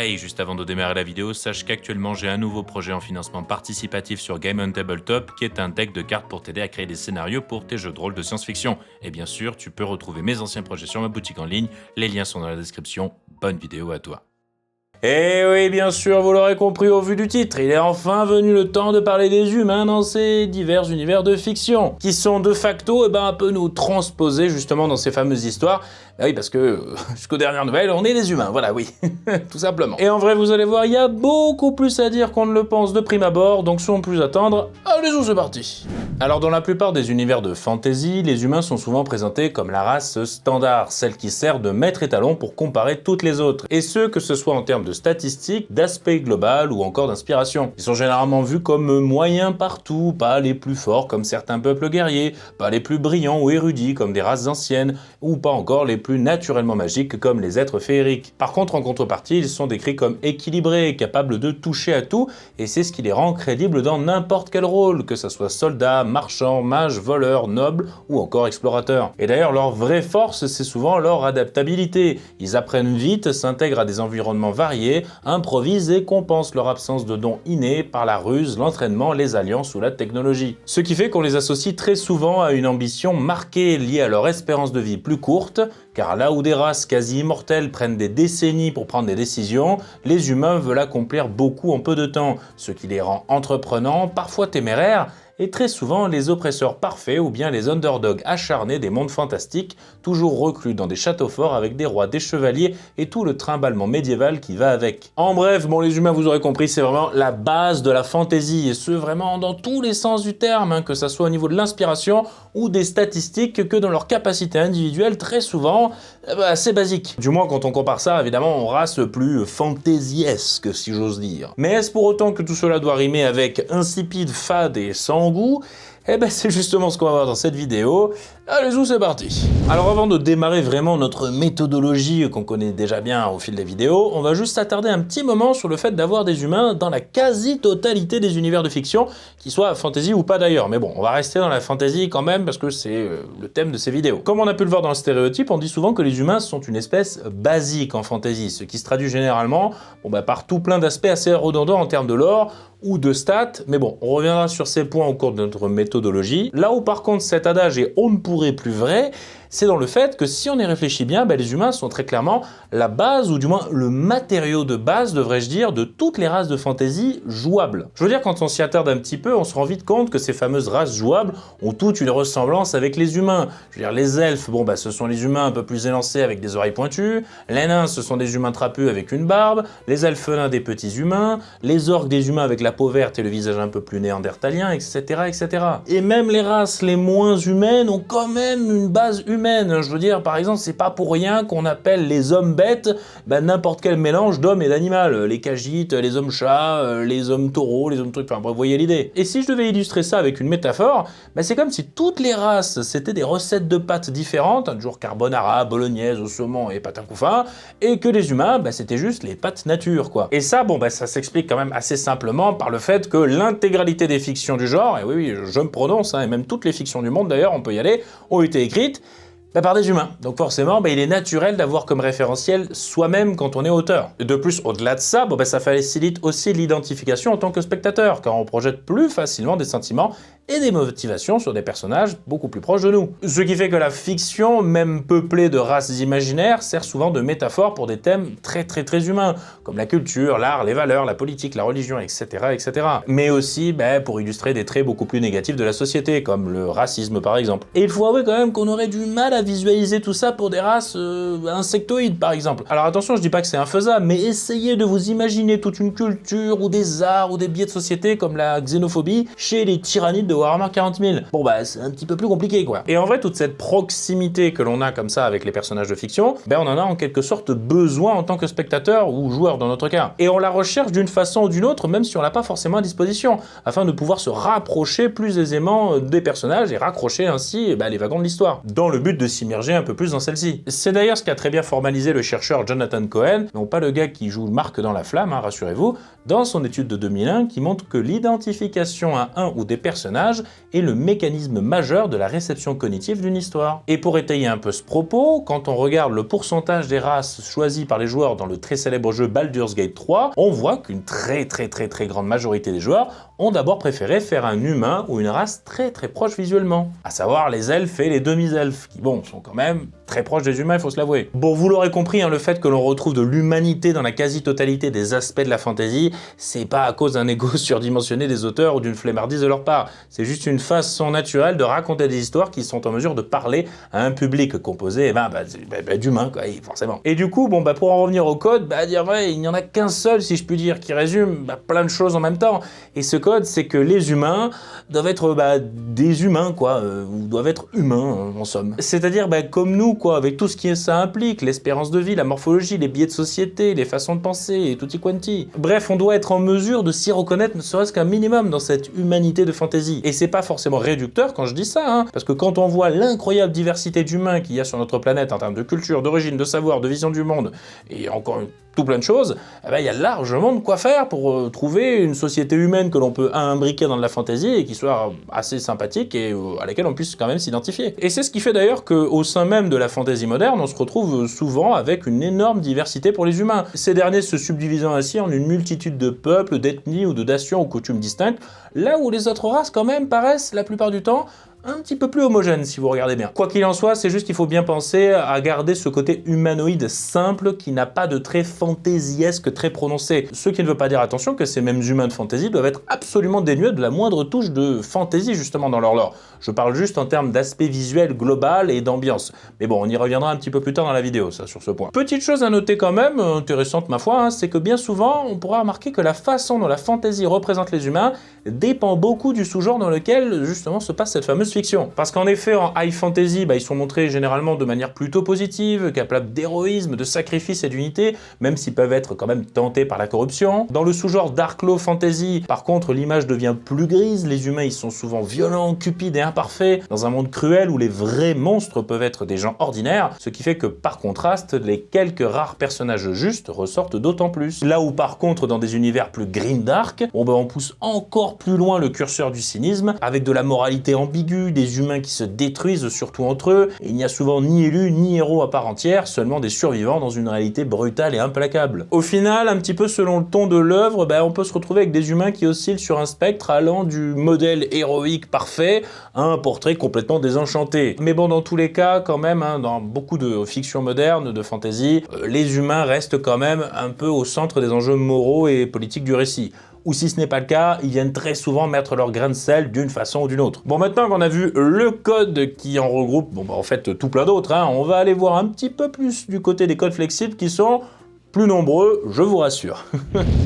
Hey, juste avant de démarrer la vidéo, sache qu'actuellement j'ai un nouveau projet en financement participatif sur Game on Tabletop qui est un deck de cartes pour t'aider à créer des scénarios pour tes jeux de rôle de science-fiction. Et bien sûr, tu peux retrouver mes anciens projets sur ma boutique en ligne, les liens sont dans la description. Bonne vidéo à toi. Et oui, bien sûr, vous l'aurez compris au vu du titre, il est enfin venu le temps de parler des humains dans ces divers univers de fiction, qui sont de facto un peu nous transposés justement dans ces fameuses histoires. Bah oui, parce que jusqu'aux dernières nouvelles, on est des humains, voilà, oui, tout simplement. Et en vrai, vous allez voir, il y a beaucoup plus à dire qu'on ne le pense de prime abord, donc sans plus attendre, allez-y, c'est parti. Alors dans la plupart des univers de fantasy, les humains sont souvent présentés comme la race standard, celle qui sert de maître étalon pour comparer toutes les autres, et ce que ce soit en termes de statistiques, d'aspect global ou encore d'inspiration. Ils sont généralement vus comme moyens partout, pas les plus forts comme certains peuples guerriers, pas les plus brillants ou érudits comme des races anciennes, ou pas encore les plus naturellement magiques comme les êtres féeriques. Par contre, en contrepartie, ils sont décrits comme équilibrés, capables de toucher à tout, et c'est ce qui les rend crédibles dans n'importe quel rôle, que ce soit soldat, marchand, mage, voleur, noble ou encore explorateur. Et d'ailleurs, leur vraie force, c'est souvent leur adaptabilité. Ils apprennent vite, s'intègrent à des environnements variés, improvisent et compensent leur absence de dons innés par la ruse, l'entraînement, les alliances ou la technologie. Ce qui fait qu'on les associe très souvent à une ambition marquée liée à leur espérance de vie plus courte, car là où des races quasi immortelles prennent des décennies pour prendre des décisions, les humains veulent accomplir beaucoup en peu de temps, ce qui les rend entreprenants, parfois téméraires, et très souvent les oppresseurs parfaits ou bien les underdogs acharnés des mondes fantastiques, toujours reclus dans des châteaux forts avec des rois, des chevaliers et tout le trimballement médiéval qui va avec. En bref, bon, les humains, vous aurez compris, c'est vraiment la base de la fantasy, et ce vraiment dans tous les sens du terme, que ça soit au niveau de l'inspiration ou des statistiques, que dans leur capacité individuelle, très souvent, c'est basique. Du moins quand on compare ça évidemment aux races plus fantaisiesques, si j'ose dire. Mais est-ce pour autant que tout cela doit rimer avec insipide, fade et sans goût ? Eh ben c'est justement ce qu'on va voir dans cette vidéo. Allez-y, c'est parti. Alors avant de démarrer vraiment notre méthodologie qu'on connaît déjà bien au fil des vidéos, on va juste s'attarder un petit moment sur le fait d'avoir des humains dans la quasi-totalité des univers de fiction, qu'ils soient fantasy ou pas d'ailleurs. Mais bon, on va rester dans la fantasy quand même parce que c'est le thème de ces vidéos. Comme on a pu le voir dans le stéréotype, on dit souvent que les humains sont une espèce basique en fantasy, ce qui se traduit généralement par tout plein d'aspects assez redondants en termes de lore ou de stats, mais bon, on reviendra sur ces points au cours de notre méthodologie. Là où par contre cet adage est on ne pourrait plus vrai, c'est dans le fait que si on y réfléchit bien, les humains sont très clairement la base, ou du moins le matériau de base, devrais-je dire, de toutes les races de fantasy jouables. Je veux dire, quand on s'y attarde un petit peu, on se rend vite compte que ces fameuses races jouables ont toutes une ressemblance avec les humains. Je veux dire, les elfes, ce sont les humains un peu plus élancés avec des oreilles pointues, les nains, ce sont des humains trapus avec une barbe, les elfes nains des petits humains, les orques des humains avec la peau verte et le visage un peu plus néandertalien, etc., etc. Et même les races les moins humaines ont quand même une base humaine. Je veux dire, par exemple, c'est pas pour rien qu'on appelle les hommes bêtes n'importe quel mélange d'homme et d'animal. Les cagites, les hommes chats, les hommes taureaux, les hommes trucs, enfin bref, vous voyez l'idée. Et si je devais illustrer ça avec une métaphore, c'est comme si toutes les races, c'était des recettes de pâtes différentes, du genre carbonara, bolognaise, au saumon et patin couffin, et que les humains, c'était juste les pâtes nature, quoi. Et ça, ça s'explique quand même assez simplement par le fait que l'intégralité des fictions du genre, et oui, je me prononce, et même toutes les fictions du monde d'ailleurs, on peut y aller, ont été écrites par des humains. Donc forcément, il est naturel d'avoir comme référentiel soi-même quand on est auteur. Et de plus, au-delà de ça, ça facilite aussi l'identification en tant que spectateur, car on projette plus facilement des sentiments et des motivations sur des personnages beaucoup plus proches de nous. Ce qui fait que la fiction, même peuplée de races imaginaires, sert souvent de métaphore pour des thèmes très humains, comme la culture, l'art, les valeurs, la politique, la religion, etc., etc. Mais aussi pour illustrer des traits beaucoup plus négatifs de la société, comme le racisme par exemple. Et il faut avouer quand même qu'on aurait du mal à visualiser tout ça pour des races insectoïdes par exemple. Alors attention, je dis pas que c'est infaisable, mais essayez de vous imaginer toute une culture ou des arts ou des biais de société comme la xénophobie chez les tyrannides de Warhammer 40 000. C'est un petit peu plus compliqué quoi. Et en vrai, toute cette proximité que l'on a comme ça avec les personnages de fiction, on en a en quelque sorte besoin en tant que spectateur ou joueur dans notre cas. Et on la recherche d'une façon ou d'une autre, même si on l'a pas forcément à disposition, afin de pouvoir se rapprocher plus aisément des personnages et raccrocher ainsi les wagons de l'histoire, dans le but de s'immerger un peu plus dans celle-ci. C'est d'ailleurs ce qu'a très bien formalisé le chercheur Jonathan Cohen, non pas le gars qui joue Marc dans La Flamme, rassurez-vous, dans son étude de 2001 qui montre que l'identification à un ou des personnages personnages est le mécanisme majeur de la réception cognitive d'une histoire. Et pour étayer un peu ce propos, quand on regarde le pourcentage des races choisies par les joueurs dans le très célèbre jeu Baldur's Gate 3, on voit qu'une très grande majorité des joueurs ont d'abord préféré faire un humain ou une race très proche visuellement, à savoir les elfes et les demi-elfes, qui bon, sont quand même très proches des humains, il faut se l'avouer. Bon, vous l'aurez compris, hein, le fait que l'on retrouve de l'humanité dans la quasi-totalité des aspects de la fantasy, c'est pas à cause d'un ego surdimensionné des auteurs ou d'une flemmardise de leur part, c'est juste une façon naturelle de raconter des histoires qui sont en mesure de parler à un public composé d'humains, quoi, forcément. Et du coup, bon, pour en revenir au code, dire vrai, il n'y en a qu'un seul, si je puis dire, qui résume plein de choses en même temps. Et ce code, c'est que les humains doivent être des humains, quoi, ou doivent être humains, en somme. C'est-à-dire, comme nous, quoi, avec tout ce que ça implique, l'espérance de vie, la morphologie, les biais de société, les façons de penser, et tutti quanti. Bref, on doit être en mesure de s'y reconnaître, ne serait-ce qu'un minimum dans cette humanité de fantasy. Et c'est pas forcément réducteur quand je dis ça, hein, parce que quand on voit l'incroyable diversité d'humains qu'il y a sur notre planète en termes de culture, d'origine, de savoir, de vision du monde, et encore tout plein de choses, il y a largement de quoi faire pour trouver une société humaine que l'on peut imbriquer dans de la fantasy et qui soit assez sympathique et à laquelle on puisse quand même s'identifier. Et c'est ce qui fait d'ailleurs qu'au sein même de la fantasy moderne, on se retrouve souvent avec une énorme diversité pour les humains. Ces derniers se subdivisant ainsi en une multitude de peuples, d'ethnies ou de nations aux coutumes distinctes, là où les autres races quand même paraissent la plupart du temps un petit peu plus homogène si vous regardez bien. Quoi qu'il en soit, c'est juste qu'il faut bien penser à garder ce côté humanoïde simple qui n'a pas de trait fantaisiesque très prononcé. Ce qui ne veut pas dire, attention, que ces mêmes humains de fantasy doivent être absolument dénués de la moindre touche de fantasy justement dans leur lore. Je parle juste en termes d'aspect visuel global et d'ambiance. Mais bon, on y reviendra un petit peu plus tard dans la vidéo, ça, sur ce point. Petite chose à noter quand même, intéressante ma foi, c'est que bien souvent, on pourra remarquer que la façon dont la fantasy représente les humains dépend beaucoup du sous-genre dans lequel justement se passe cette fameuse fiction. Parce qu'en effet, en high fantasy, ils sont montrés généralement de manière plutôt positive, capables d'héroïsme, de sacrifice et d'unité, même s'ils peuvent être quand même tentés par la corruption. Dans le sous-genre dark low fantasy, par contre, l'image devient plus grise, les humains ils sont souvent violents, cupides et imparfaits, dans un monde cruel où les vrais monstres peuvent être des gens ordinaires, ce qui fait que par contraste, les quelques rares personnages justes ressortent d'autant plus. Là où par contre, dans des univers plus grim-dark, on pousse encore plus loin le curseur du cynisme, avec de la moralité ambiguë, des humains qui se détruisent surtout entre eux, et il n'y a souvent ni élus ni héros à part entière, seulement des survivants dans une réalité brutale et implacable. Au final, un petit peu selon le ton de l'œuvre, on peut se retrouver avec des humains qui oscillent sur un spectre allant du modèle héroïque parfait à un portrait complètement désenchanté. Mais bon, dans tous les cas, quand même, dans beaucoup de fictions modernes, de fantasy, les humains restent quand même un peu au centre des enjeux moraux et politiques du récit. Ou si ce n'est pas le cas, ils viennent très souvent mettre leur grain de sel d'une façon ou d'une autre. Bon, maintenant qu'on a vu le code qui en regroupe, en fait, tout plein d'autres, on va aller voir un petit peu plus du côté des codes flexibles qui sont plus nombreux, je vous rassure.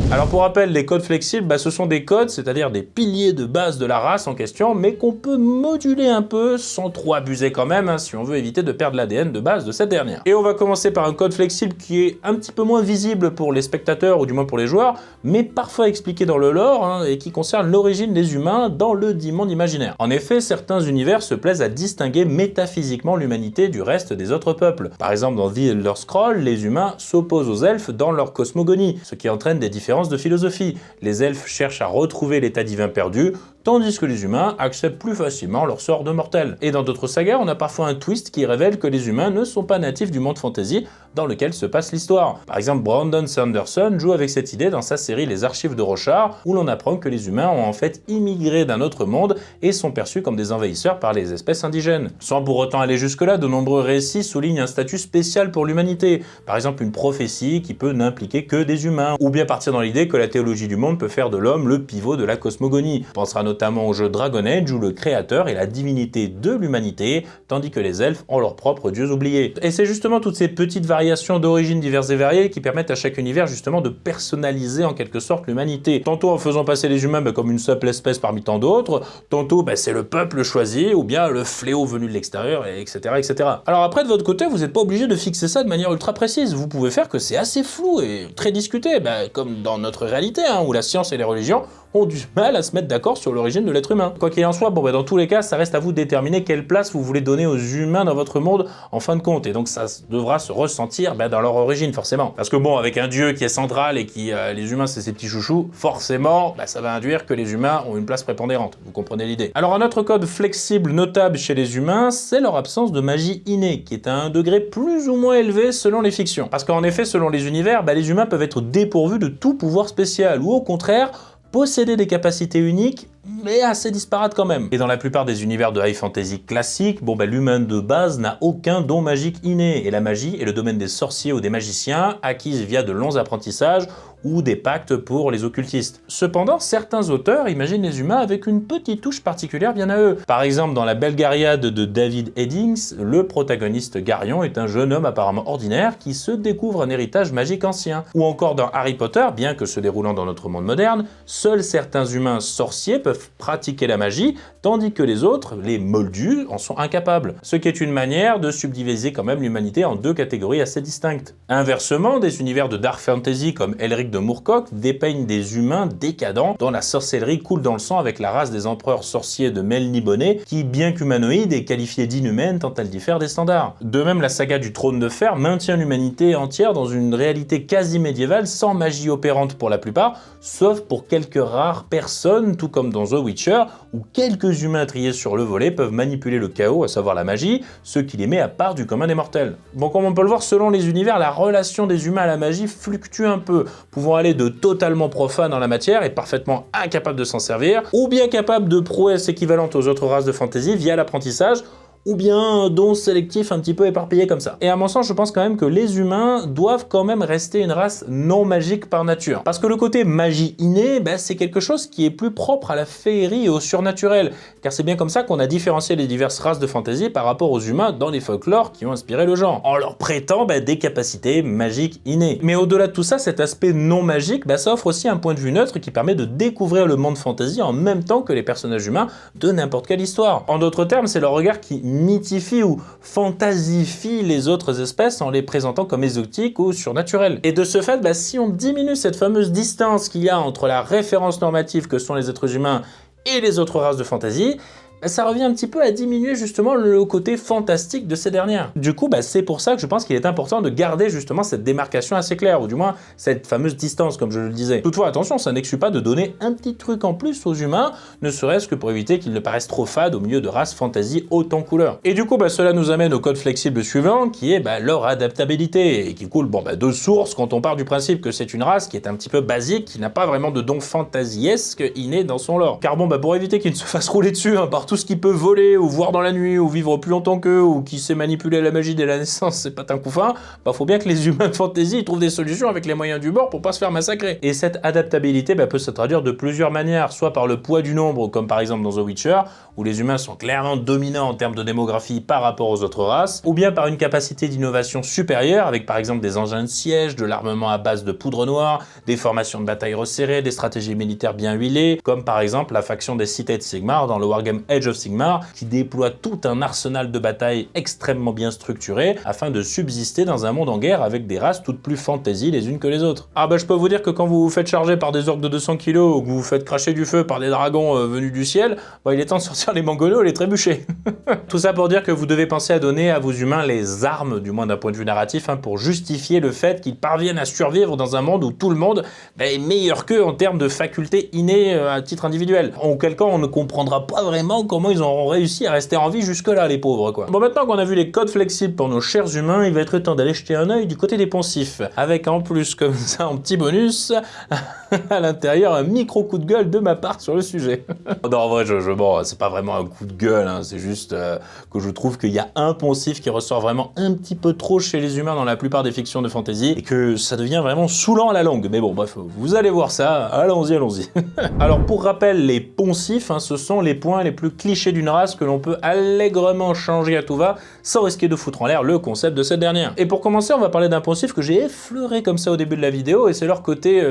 Alors pour rappel, les codes flexibles, ce sont des codes, c'est-à-dire des piliers de base de la race en question, mais qu'on peut moduler un peu sans trop abuser quand même, si on veut éviter de perdre l'ADN de base de cette dernière. Et on va commencer par un code flexible qui est un petit peu moins visible pour les spectateurs, ou du moins pour les joueurs, mais parfois expliqué dans le lore, et qui concerne l'origine des humains dans le dit monde imaginaire. En effet, certains univers se plaisent à distinguer métaphysiquement l'humanité du reste des autres peuples. Par exemple, dans The Elder Scrolls, les humains s'opposent aux elfes dans leur cosmogonie, ce qui entraîne des différences de philosophie. Les elfes cherchent à retrouver l'état divin perdu, tandis que les humains acceptent plus facilement leur sort de mortel. Et dans d'autres sagas, on a parfois un twist qui révèle que les humains ne sont pas natifs du monde fantasy dans lequel se passe l'histoire. Par exemple, Brandon Sanderson joue avec cette idée dans sa série Les Archives de Rochard, où l'on apprend que les humains ont en fait immigré d'un autre monde et sont perçus comme des envahisseurs par les espèces indigènes. Sans pour autant aller jusque-là, de nombreux récits soulignent un statut spécial pour l'humanité, par exemple une prophétie qui peut n'impliquer que des humains, ou bien partir dans l'idée que la théologie du monde peut faire de l'homme le pivot de la cosmogonie. On pensera notamment au jeu Dragon Age où le créateur est la divinité de l'humanité, tandis que les elfes ont leurs propres dieux oubliés. Et c'est justement toutes ces petites variations d'origines diverses et variées qui permettent à chaque univers justement de personnaliser en quelque sorte l'humanité. Tantôt en faisant passer les humains comme une simple espèce parmi tant d'autres, tantôt c'est le peuple choisi, ou bien le fléau venu de l'extérieur, etc., etc. Alors après, de votre côté, vous n'êtes pas obligé de fixer ça de manière ultra précise. Vous pouvez faire que c'est assez flou et très discuté, comme dans notre réalité, où la science et les religions ont du mal à se mettre d'accord sur l'origine de l'être humain. Quoi qu'il en soit, bon, dans tous les cas, ça reste à vous de déterminer quelle place vous voulez donner aux humains dans votre monde en fin de compte. Et donc ça devra se ressentir dans leur origine, forcément. Parce que bon, avec un dieu qui est central et qui, les humains, c'est ses petits chouchous, forcément, ça va induire que les humains ont une place prépondérante. Vous comprenez l'idée. Alors un autre code flexible notable chez les humains, c'est leur absence de magie innée, qui est à un degré plus ou moins élevé selon les fictions. Parce qu'en effet, selon les univers, les humains peuvent être dépourvus de tout pouvoir spécial, ou au contraire, posséder des capacités uniques, mais assez disparates quand même. Et dans la plupart des univers de high fantasy classiques, l'humain de base n'a aucun don magique inné, et la magie est le domaine des sorciers ou des magiciens, acquise via de longs apprentissages ou des pactes pour les occultistes. Cependant, certains auteurs imaginent les humains avec une petite touche particulière bien à eux. Par exemple, dans la Belgariade de David Eddings, le protagoniste Garion est un jeune homme apparemment ordinaire qui se découvre un héritage magique ancien. Ou encore dans Harry Potter, bien que se déroulant dans notre monde moderne, seuls certains humains sorciers peuvent pratiquer la magie, tandis que les autres, les moldus, en sont incapables. Ce qui est une manière de subdiviser quand même l'humanité en deux catégories assez distinctes. Inversement, des univers de dark fantasy comme Elric de Moorcock dépeignent des humains décadents dont la sorcellerie coule dans le sang avec la race des empereurs sorciers de Melniboné qui, bien qu'humanoïde, est qualifiée d'inhumaine tant elle diffère des standards. De même, la saga du Trône de Fer maintient l'humanité entière dans une réalité quasi médiévale sans magie opérante pour la plupart, sauf pour quelques rares personnes, tout comme dans The Witcher, où quelques humains triés sur le volet peuvent manipuler le chaos, à savoir la magie, ce qui les met à part du commun des mortels. Bon, comme on peut le voir, selon les univers, la relation des humains à la magie fluctue un peu, pouvant aller de totalement profane en la matière et parfaitement incapable de s'en servir, ou bien capable de prouesses équivalentes aux autres races de fantasy via l'apprentissage, ou bien un don sélectif un petit peu éparpillé comme ça. Et à mon sens, je pense quand même que les humains doivent quand même rester une race non magique par nature. Parce que le côté magie innée, c'est quelque chose qui est plus propre à la féerie et au surnaturel, car c'est bien comme ça qu'on a différencié les diverses races de fantasy par rapport aux humains dans les folklores qui ont inspiré le genre, en leur prêtant des capacités magiques innées. Mais au-delà de tout ça, cet aspect non magique, ça offre aussi un point de vue neutre qui permet de découvrir le monde fantasy en même temps que les personnages humains de n'importe quelle histoire. En d'autres termes, c'est leur regard qui mythifie ou fantasifie les autres espèces en les présentant comme exotiques ou surnaturelles. Et de ce fait, si on diminue cette fameuse distance qu'il y a entre la référence normative que sont les êtres humains et les autres races de fantasy, ça revient un petit peu à diminuer justement le côté fantastique de ces dernières. Du coup, c'est pour ça que je pense qu'il est important de garder justement cette démarcation assez claire, ou du moins cette fameuse distance, comme je le disais. Toutefois, attention, ça n'exclut pas de donner un petit truc en plus aux humains, ne serait-ce que pour éviter qu'ils ne paraissent trop fades au milieu de races fantasy hautes en couleurs. Et du coup, cela nous amène au code flexible suivant, qui est leur adaptabilité, et qui coule de source quand on part du principe que c'est une race qui est un petit peu basique, qui n'a pas vraiment de don fantaisiesque inné dans son lore. Car pour éviter qu'ils ne se fassent rouler dessus par tout ce qui peut voler, ou voir dans la nuit, ou vivre plus longtemps qu'eux, ou qui sait manipuler la magie dès la naissance, c'est pas un coup fin, faut bien que les humains de fantasy trouvent des solutions avec les moyens du bord pour pas se faire massacrer. Et cette adaptabilité peut se traduire de plusieurs manières, soit par le poids du nombre, comme par exemple dans The Witcher, où les humains sont clairement dominants en termes de démographie par rapport aux autres races, ou bien par une capacité d'innovation supérieure, avec par exemple des engins de siège, de l'armement à base de poudre noire, des formations de bataille resserrées, des stratégies militaires bien huilées, comme par exemple la faction des cités de Sigmar dans le wargame Age of Sigmar, qui déploie tout un arsenal de bataille extrêmement bien structuré afin de subsister dans un monde en guerre avec des races toutes plus fantasy les unes que les autres. Je peux vous dire que quand vous vous faites charger par des orques de 200 kg ou que vous vous faites cracher du feu par des dragons venus du ciel, il est temps de sortir les mangolos et les trébucher. Tout ça pour dire que vous devez penser à donner à vos humains les armes, du moins d'un point de vue narratif, pour justifier le fait qu'ils parviennent à survivre dans un monde où tout le monde est meilleur qu'eux en termes de facultés innées à titre individuel. En quel cas, on ne comprendra pas vraiment comment ils auront réussi à rester en vie jusque-là, les pauvres, quoi. Maintenant qu'on a vu les codes flexibles pour nos chers humains, il va être temps d'aller jeter un œil du côté des poncifs, avec en plus, comme ça, en petit bonus, à l'intérieur, un micro coup de gueule de ma part sur le sujet. Non, en vrai, c'est pas vraiment un coup de gueule, c'est juste que je trouve qu'il y a un poncif qui ressort vraiment un petit peu trop chez les humains dans la plupart des fictions de fantasy, et que ça devient vraiment saoulant à la longue. Mais bon, bref, vous allez voir ça, allons-y. Alors, pour rappel, les poncifs, ce sont les points les plus cliché d'une race que l'on peut allègrement changer à tout va, sans risquer de foutre en l'air le concept de cette dernière. Et pour commencer, on va parler d'un poncif que j'ai effleuré comme ça au début de la vidéo, et c'est leur côté,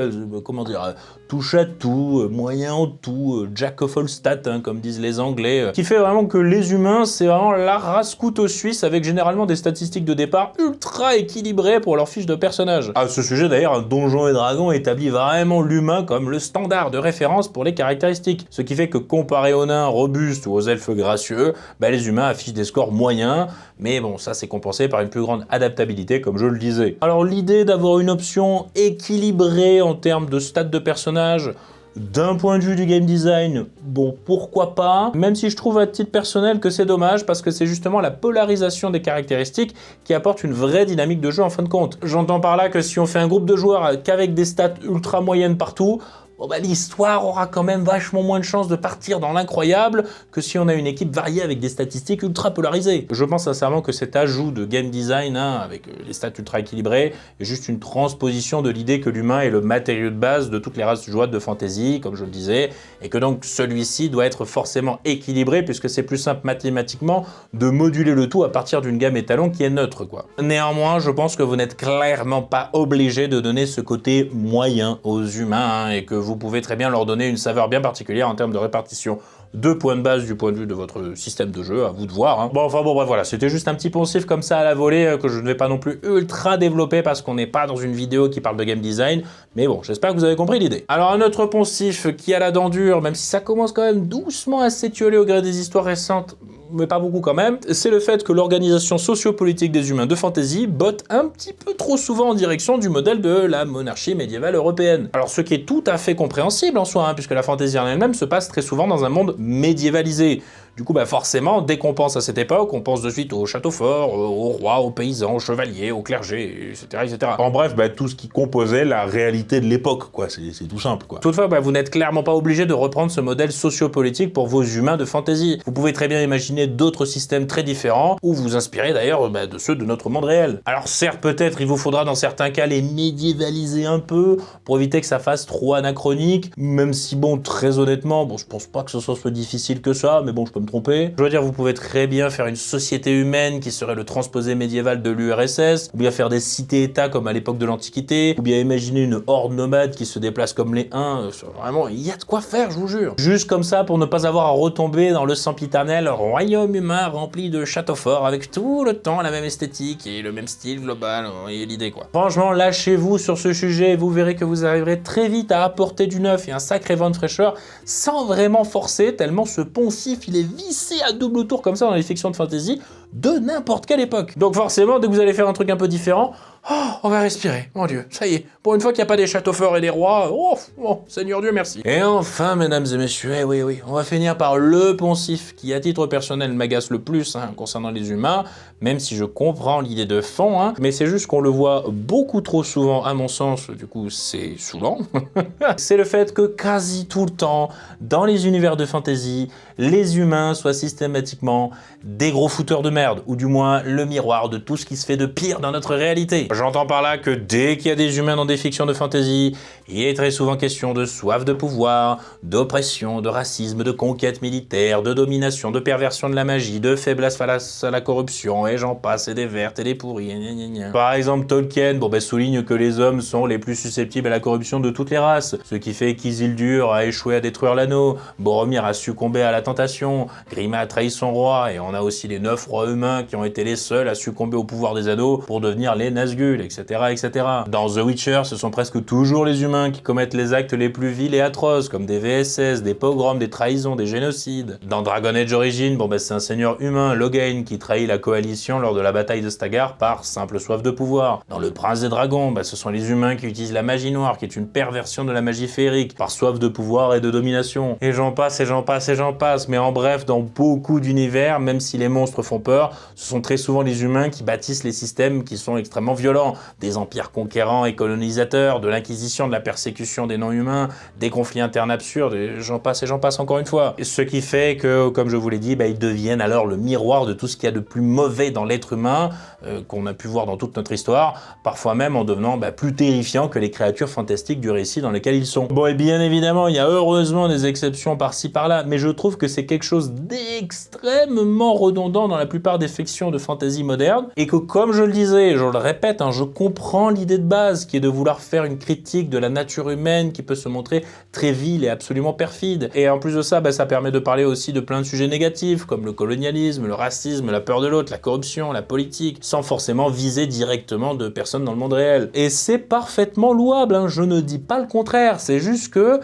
comment dire, touche à tout, moyen en tout, jack of all stats, hein, comme disent les Anglais, qui fait vraiment que les humains, c'est vraiment la race couteau suisse, avec généralement des statistiques de départ ultra équilibrées pour leur fiche de personnage. À ce sujet d'ailleurs, Donjons et Dragons établit vraiment l'humain comme le standard de référence pour les caractéristiques, ce qui fait que comparé aux nains robustes ou aux elfes gracieux, les humains affichent des scores moyens, mais bon, ça c'est compensé par une plus grande adaptabilité, comme je le disais. Alors l'idée d'avoir une option équilibrée en termes de stats de personnage, d'un point de vue du game design, bon, pourquoi pas, même si je trouve à titre personnel que c'est dommage, parce que c'est justement la polarisation des caractéristiques qui apporte une vraie dynamique de jeu en fin de compte. J'entends par là que si on fait un groupe de joueurs qu'avec des stats ultra moyennes partout, bon l'histoire aura quand même vachement moins de chances de partir dans l'incroyable que si on a une équipe variée avec des statistiques ultra polarisées. Je pense sincèrement que cet ajout de game design, avec les stats ultra équilibrées, est juste une transposition de l'idée que l'humain est le matériau de base de toutes les races jouables de fantasy, comme je le disais, et que donc celui-ci doit être forcément équilibré puisque c'est plus simple mathématiquement de moduler le tout à partir d'une gamme étalon qui est neutre, quoi. Néanmoins, je pense que vous n'êtes clairement pas obligé de donner ce côté moyen aux humains, et que vous pouvez très bien leur donner une saveur bien particulière en termes de répartition de points de base du point de vue de votre système de jeu, à vous de voir. Hein. Bon, bref, voilà, c'était juste un petit poncif comme ça à la volée que je ne vais pas non plus ultra développer parce qu'on n'est pas dans une vidéo qui parle de game design, mais bon, j'espère que vous avez compris l'idée. Alors un autre poncif qui a la dent dure, même si ça commence quand même doucement à s'étioler au gré des histoires récentes, mais pas beaucoup quand même, c'est le fait que l'organisation sociopolitique des humains de fantasy botte un petit peu trop souvent en direction du modèle de la monarchie médiévale européenne. Alors ce qui est tout à fait compréhensible en soi, puisque la fantasy en elle-même se passe très souvent dans un monde médiévalisé. Du coup, forcément, dès qu'on pense à cette époque, on pense de suite au château fort, aux rois, aux paysans, aux chevaliers, aux clergés, etc., etc. En bref, tout ce qui composait la réalité de l'époque, quoi. C'est tout simple, quoi. Toutefois, vous n'êtes clairement pas obligé de reprendre ce modèle sociopolitique pour vos humains de fantasy. Vous pouvez très bien imaginer d'autres systèmes très différents, ou vous inspirer d'ailleurs de ceux de notre monde réel. Alors certes, peut-être, il vous faudra dans certains cas les médiévaliser un peu, pour éviter que ça fasse trop anachronique, même si très honnêtement, je pense pas que ce soit difficile que ça, mais bon, je peux me tromper. Je veux dire, vous pouvez très bien faire une société humaine qui serait le transposé médiéval de l'URSS, ou bien faire des cités-états comme à l'époque de l'Antiquité, ou bien imaginer une horde nomade qui se déplace comme les Huns. Vraiment, il y a de quoi faire, je vous jure. Juste comme ça, pour ne pas avoir à retomber dans le sempiternel royaume humain rempli de châteaux forts, avec tout le temps la même esthétique et le même style global, et l'idée, quoi. Franchement, lâchez-vous sur ce sujet et vous verrez que vous arriverez très vite à apporter du neuf et un sacré vent de fraîcheur sans vraiment forcer, tellement ce poncif, il est vissé à double tour comme ça dans les fictions de fantasy de n'importe quelle époque. Donc forcément, dès que vous allez faire un truc un peu différent, on va respirer, mon Dieu, ça y est. Pour une fois qu'il n'y a pas des châteaux forts et des rois, Seigneur Dieu, merci. Et enfin, mesdames et messieurs, oui, on va finir par le poncif qui, à titre personnel, m'agace le plus concernant les humains, même si je comprends l'idée de fond, mais c'est juste qu'on le voit beaucoup trop souvent, à mon sens, du coup, c'est saoulant. C'est le fait que quasi tout le temps, dans les univers de fantasy, les humains soient systématiquement des gros fouteurs de merde, ou du moins le miroir de tout ce qui se fait de pire dans notre réalité. J'entends par là que dès qu'il y a des humains dans des fictions de fantasy, il est très souvent question de soif de pouvoir, d'oppression, de racisme, de conquête militaire, de domination, de perversion de la magie, de faiblesse face à la corruption, et j'en passe, et des vertes et des pourries, Par exemple, Tolkien, souligne que les hommes sont les plus susceptibles à la corruption de toutes les races, ce qui fait qu'Isildur a échoué à détruire l'anneau, Boromir a succombé à la tentation, Grima a trahi son roi, et on a aussi les 9 rois humains qui ont été les seuls à succomber au pouvoir des anneaux pour devenir les Nazgûl, etc., etc. Dans The Witcher, ce sont presque toujours les humains qui commettent les actes les plus vils et atroces, comme des VSS, des pogroms, des trahisons, des génocides. Dans Dragon Age Origins, c'est un seigneur humain, Loghain, qui trahit la coalition lors de la bataille de Stagar par simple soif de pouvoir. Dans Le Prince des Dragons, ce sont les humains qui utilisent la magie noire, qui est une perversion de la magie féerique, par soif de pouvoir et de domination. Et j'en passe, mais en bref, dans beaucoup d'univers, même si les monstres font peur, l'histoire, ce sont très souvent les humains qui bâtissent les systèmes qui sont extrêmement violents. Des empires conquérants et colonisateurs, de l'inquisition, de la persécution des non-humains, des conflits internes absurdes, et j'en passe encore une fois. Ce qui fait que, comme je vous l'ai dit, ils deviennent alors le miroir de tout ce qu'il y a de plus mauvais dans l'être humain, qu'on a pu voir dans toute notre histoire, parfois même en devenant plus terrifiant que les créatures fantastiques du récit dans lesquelles ils sont. Bon, et bien évidemment, il y a heureusement des exceptions par-ci par-là, mais je trouve que c'est quelque chose d'extrêmement redondant dans la plupart des fictions de fantasy moderne, et que comme je le disais, je le répète, je comprends l'idée de base qui est de vouloir faire une critique de la nature humaine qui peut se montrer très vile et absolument perfide. Et en plus de ça, ça permet de parler aussi de plein de sujets négatifs, comme le colonialisme, le racisme, la peur de l'autre, la corruption, la politique, sans forcément viser directement de personnes dans le monde réel. Et c'est parfaitement louable, je ne dis pas le contraire, c'est juste que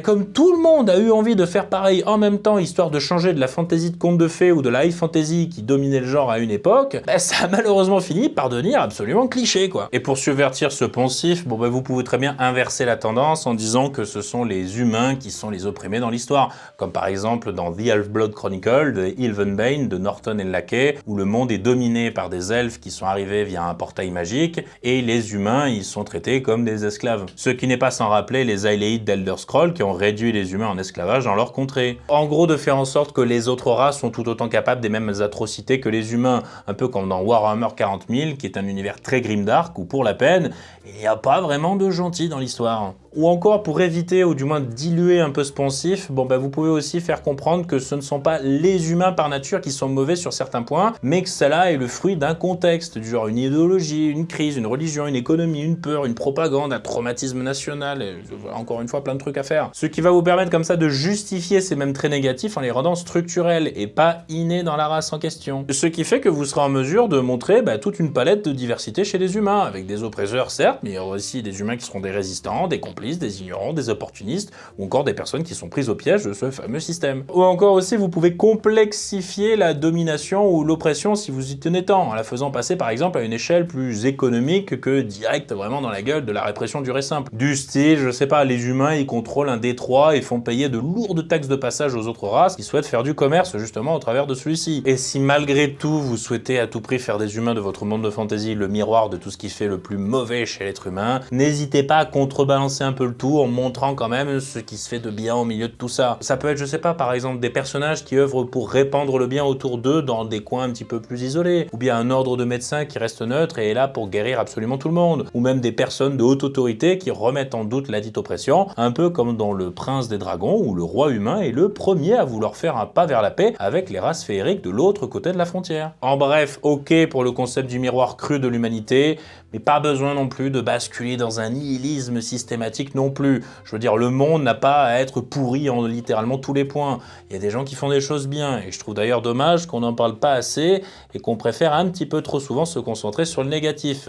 comme tout le monde a eu envie de faire pareil en même temps, histoire de changer de la fantasy de contes de fées ou de la high fantasy qui dominait le genre à une époque, ça a malheureusement fini par devenir absolument cliché, quoi. Et pour subvertir ce poncif, vous pouvez très bien inverser la tendance en disant que ce sont les humains qui sont les opprimés dans l'histoire, comme par exemple dans The Half-Blood Chronicle de Ilvenbane de Norton et Lackey, où le monde est dominé par des elfes qui sont arrivés via un portail magique, et les humains, ils sont traités comme des esclaves. Ce qui n'est pas sans rappeler les Aileid d'Elder Scrolls, qui ont réduit les humains en esclavage dans leur contrée. En gros, de faire en sorte que les autres races sont tout autant capables des mêmes atrocités que les humains, un peu comme dans Warhammer 40 000, qui est un univers très grimdark, où pour la peine, il n'y a pas vraiment de gentils dans l'histoire. Ou encore, pour éviter ou du moins diluer un peu ce poncif, vous pouvez aussi faire comprendre que ce ne sont pas les humains par nature qui sont mauvais sur certains points, mais que cela est le fruit d'un contexte, du genre une idéologie, une crise, une religion, une économie, une peur, une propagande, un traumatisme national, et encore une fois plein de trucs à faire. Ce qui va vous permettre comme ça de justifier ces mêmes traits négatifs en les rendant structurels et pas innés dans la race en question. Ce qui fait que vous serez en mesure de montrer toute une palette de diversité chez les humains, avec des oppresseurs certes, mais il y aura aussi des humains qui seront des résistants, des complices, des ignorants, des opportunistes, ou encore des personnes qui sont prises au piège de ce fameux système. Ou encore aussi, vous pouvez complexifier la domination ou l'oppression si vous y tenez tant, en la faisant passer par exemple à une échelle plus économique que direct vraiment dans la gueule de la répression dure et simple. Du style, je sais pas, les humains ils contrôlent un détroit et font payer de lourdes taxes de passage aux autres races qui souhaitent faire du commerce justement au travers de celui-ci. Et si malgré tout vous souhaitez à tout prix faire des humains de votre monde de fantasy le miroir de tout ce qui fait le plus mauvais chez l'être humain, n'hésitez pas à contrebalancer un peu le tout en montrant quand même ce qui se fait de bien au milieu de tout ça. Ça peut être, je sais pas, par exemple des personnages qui œuvrent pour répandre le bien autour d'eux dans des coins un petit peu plus isolés, ou bien un ordre de médecins qui reste neutre et est là pour guérir absolument tout le monde, ou même des personnes de haute autorité qui remettent en doute la dite oppression, un peu comme dans Le Prince des Dragons où le roi humain est le premier à vouloir faire un pas vers la paix avec les races féeriques de l'autre côté de la frontière. En bref, ok pour le concept du miroir cru de l'humanité, mais pas besoin non plus de basculer dans un nihilisme systématique non plus. Je veux dire, le monde n'a pas à être pourri en littéralement tous les points. Il y a des gens qui font des choses bien, et je trouve d'ailleurs dommage qu'on n'en parle pas assez, et qu'on préfère un petit peu trop souvent se concentrer sur le négatif.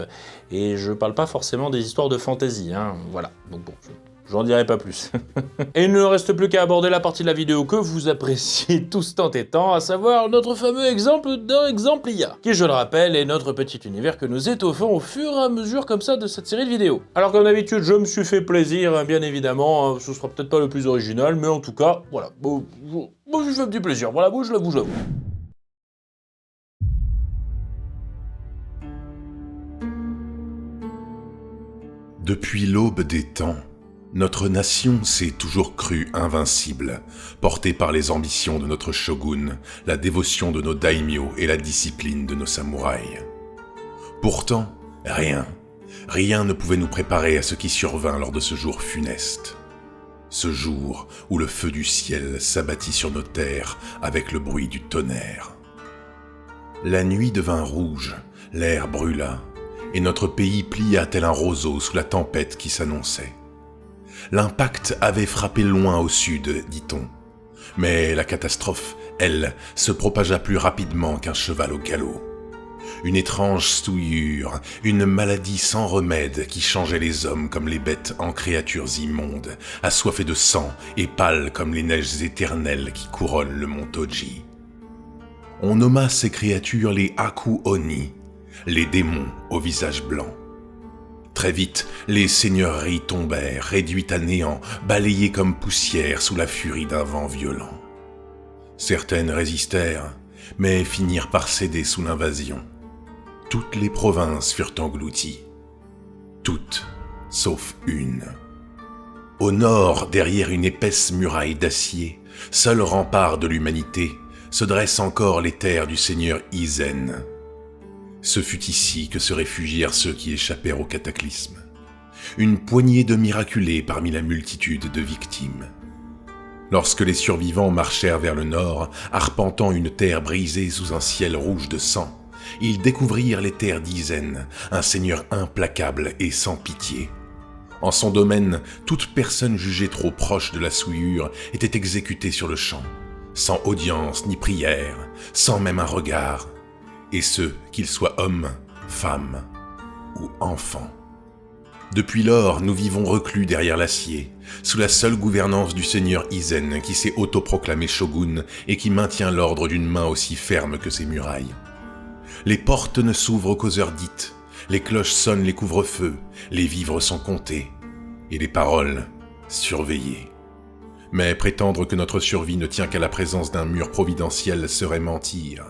Et je parle pas forcément des histoires de fantasy, voilà. Donc bon, j'en dirai pas plus. Et il ne reste plus qu'à aborder la partie de la vidéo que vous appréciez tous tant et tant, à savoir notre fameux exemple d'un exemple IA, qui, je le rappelle, est notre petit univers que nous étoffons au fur et à mesure comme ça de cette série de vidéos. Alors comme d'habitude, je me suis fait plaisir, bien évidemment, ce sera peut-être pas le plus original, mais en tout cas, voilà, je fais un petit plaisir, voilà, je l'avoue. Depuis l'aube des temps, notre nation s'est toujours crue invincible, portée par les ambitions de notre shogun, la dévotion de nos daimyo et la discipline de nos samouraïs. Pourtant, rien ne pouvait nous préparer à ce qui survint lors de ce jour funeste. Ce jour où le feu du ciel s'abattit sur nos terres avec le bruit du tonnerre. La nuit devint rouge, l'air brûla, et notre pays plia tel un roseau sous la tempête qui s'annonçait. L'impact avait frappé loin au sud, dit-on, mais la catastrophe, elle, se propagea plus rapidement qu'un cheval au galop. Une étrange souillure, une maladie sans remède qui changeait les hommes comme les bêtes en créatures immondes, assoiffées de sang et pâles comme les neiges éternelles qui couronnent le mont Toji. On nomma ces créatures les Aku-Oni, les démons au visage blanc. Très vite, les seigneuries tombèrent, réduites à néant, balayées comme poussière sous la furie d'un vent violent. Certaines résistèrent, mais finirent par céder sous l'invasion. Toutes les provinces furent englouties. Toutes, sauf une. Au nord, derrière une épaisse muraille d'acier, seul rempart de l'humanité, se dressent encore les terres du seigneur Izen. Ce fut ici que se réfugièrent ceux qui échappèrent au cataclysme. Une poignée de miraculés parmi la multitude de victimes. Lorsque les survivants marchèrent vers le nord, arpentant une terre brisée sous un ciel rouge de sang, ils découvrirent les terres d'Izen, un seigneur implacable et sans pitié. En son domaine, toute personne jugée trop proche de la souillure était exécutée sur le champ, sans audience ni prière, sans même un regard, et ce, qu'ils soient hommes, femmes ou enfants. Depuis lors, nous vivons reclus derrière l'acier, sous la seule gouvernance du seigneur Izen qui s'est autoproclamé shogun et qui maintient l'ordre d'une main aussi ferme que ses murailles. Les portes ne s'ouvrent qu'aux heures dites, les cloches sonnent les couvre-feux, les vivres sont comptés, et les paroles surveillées. Mais prétendre que notre survie ne tient qu'à la présence d'un mur providentiel serait mentir.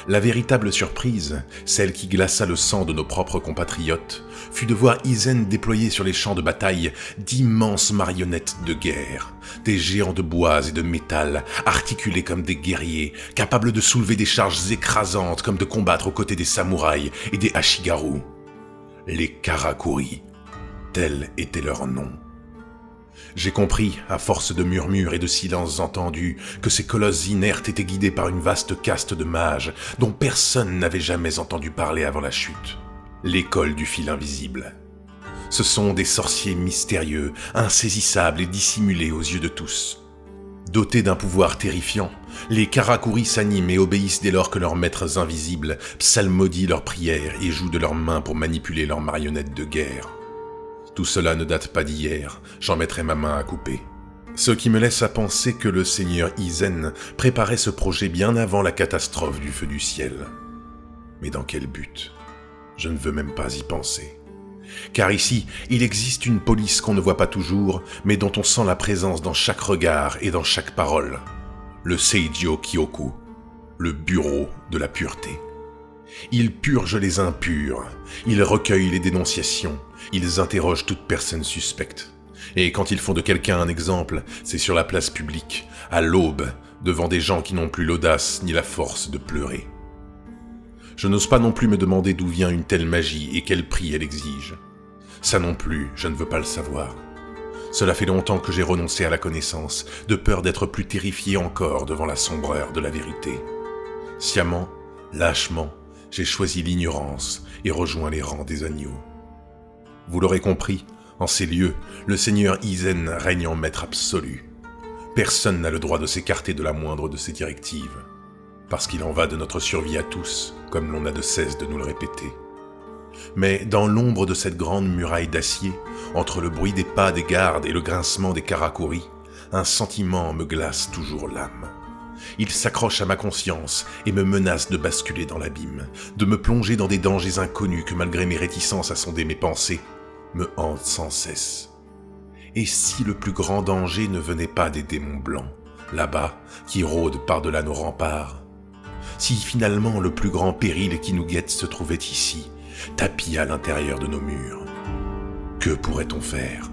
La véritable surprise, celle qui glaça le sang de nos propres compatriotes, fut de voir Izen déployer sur les champs de bataille d'immenses marionnettes de guerre, des géants de bois et de métal, articulés comme des guerriers, capables de soulever des charges écrasantes comme de combattre aux côtés des samouraïs et des ashigaru. Les Karakuri, tel était leur nom. J'ai compris, à force de murmures et de silences entendus, que ces colosses inertes étaient guidés par une vaste caste de mages dont personne n'avait jamais entendu parler avant la chute. L'école du fil invisible. Ce sont des sorciers mystérieux, insaisissables et dissimulés aux yeux de tous. Dotés d'un pouvoir terrifiant, les Karakuri s'animent et obéissent dès lors que leurs maîtres invisibles psalmodient leurs prières et jouent de leurs mains pour manipuler leurs marionnettes de guerre. Tout cela ne date pas d'hier, j'en mettrai ma main à couper. Ce qui me laisse à penser que le seigneur Izen préparait ce projet bien avant la catastrophe du feu du ciel. Mais dans quel but ? Je ne veux même pas y penser. Car ici, il existe une police qu'on ne voit pas toujours, mais dont on sent la présence dans chaque regard et dans chaque parole. Le Seijō Kyoku, le bureau de la pureté. Ils purgent les impurs, ils recueillent les dénonciations, ils interrogent toute personne suspecte. Et quand ils font de quelqu'un un exemple, c'est sur la place publique, à l'aube, devant des gens qui n'ont plus l'audace ni la force de pleurer. Je n'ose pas non plus me demander d'où vient une telle magie et quel prix elle exige. Ça non plus, je ne veux pas le savoir. Cela fait longtemps que j'ai renoncé à la connaissance, de peur d'être plus terrifié encore devant la sombreur de la vérité. Sciemment, lâchement, j'ai choisi l'ignorance et rejoint les rangs des agneaux. Vous l'aurez compris, en ces lieux, le seigneur Izen règne en maître absolu. Personne n'a le droit de s'écarter de la moindre de ses directives, parce qu'il en va de notre survie à tous, comme l'on n'a de cesse de nous le répéter. Mais dans l'ombre de cette grande muraille d'acier, entre le bruit des pas des gardes et le grincement des Karakuri, un sentiment me glace toujours l'âme. Il s'accroche à ma conscience et me menace de basculer dans l'abîme, de me plonger dans des dangers inconnus que malgré mes réticences à sonder mes pensées, me hantent sans cesse. Et si le plus grand danger ne venait pas des démons blancs, là-bas, qui rôdent par-delà nos remparts? Si finalement le plus grand péril qui nous guette se trouvait ici, tapi à l'intérieur de nos murs, que pourrait-on faire ?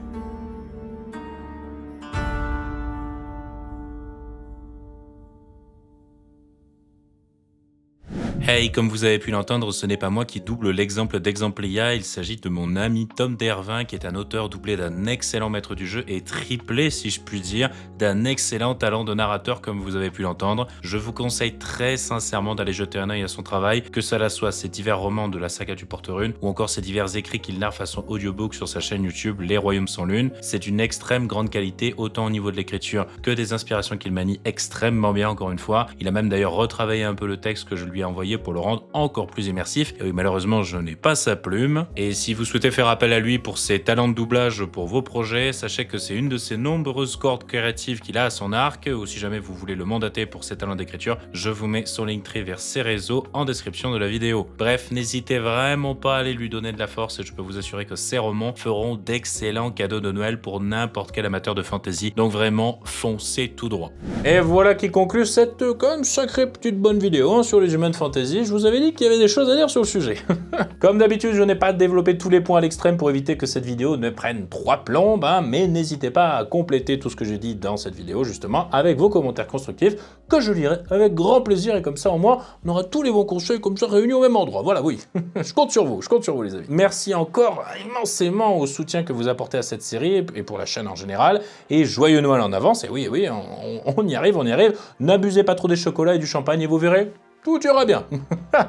Hey, comme vous avez pu l'entendre, ce n'est pas moi qui double l'exemple d'Exemplia, il s'agit de mon ami Tom Dervin, qui est un auteur doublé d'un excellent maître du jeu et triplé, si je puis dire, d'un excellent talent de narrateur, comme vous avez pu l'entendre. Je vous conseille très sincèrement d'aller jeter un œil à son travail, que cela soit ses divers romans de la saga du Porte-Rune, ou encore ses divers écrits qu'il narre façon audiobook sur sa chaîne YouTube Les Royaumes sans Lune. C'est une extrême grande qualité, autant au niveau de l'écriture que des inspirations qu'il manie extrêmement bien, encore une fois. Il a même d'ailleurs retravaillé un peu le texte que je lui ai envoyé travaillé pour le rendre encore plus immersif. Et oui, malheureusement, je n'ai pas sa plume. Et si vous souhaitez faire appel à lui pour ses talents de doublage pour vos projets, sachez que c'est une de ses nombreuses cordes créatives qu'il a à son arc, ou si jamais vous voulez le mandater pour ses talents d'écriture, je vous mets son Linktree vers ses réseaux en description de la vidéo. Bref, n'hésitez vraiment pas à aller lui donner de la force et je peux vous assurer que ses romans feront d'excellents cadeaux de Noël pour n'importe quel amateur de fantasy. Donc vraiment, foncez tout droit. Et voilà qui conclut cette quand même sacrée petite bonne vidéo sur les Human Fantasy. Je vous avais dit qu'il y avait des choses à dire sur le sujet. Comme d'habitude, je n'ai pas développé tous les points à l'extrême pour éviter que cette vidéo ne prenne 3 plombes, mais n'hésitez pas à compléter tout ce que j'ai dit dans cette vidéo, justement, avec vos commentaires constructifs, que je lirai avec grand plaisir, et comme ça, au moins, on aura tous les bons conseils comme ça réunis au même endroit. Voilà, oui. Je compte sur vous, les amis. Merci encore immensément au soutien que vous apportez à cette série, et pour la chaîne en général, et joyeux Noël en avance, et oui, on y arrive, N'abusez pas trop des chocolats et du champagne, et vous verrez, tout ira bien.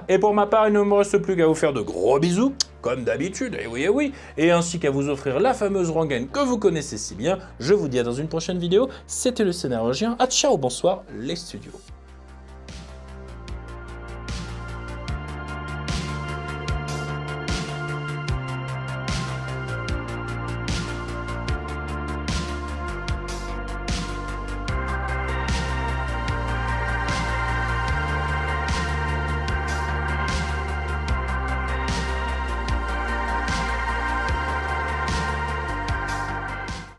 Et pour ma part, il ne me reste plus qu'à vous faire de gros bisous, comme d'habitude, et oui, et ainsi qu'à vous offrir la fameuse rengaine que vous connaissez si bien. Je vous dis à dans une prochaine vidéo. C'était le Scénarogien. Ah, ciao, bonsoir, les studios.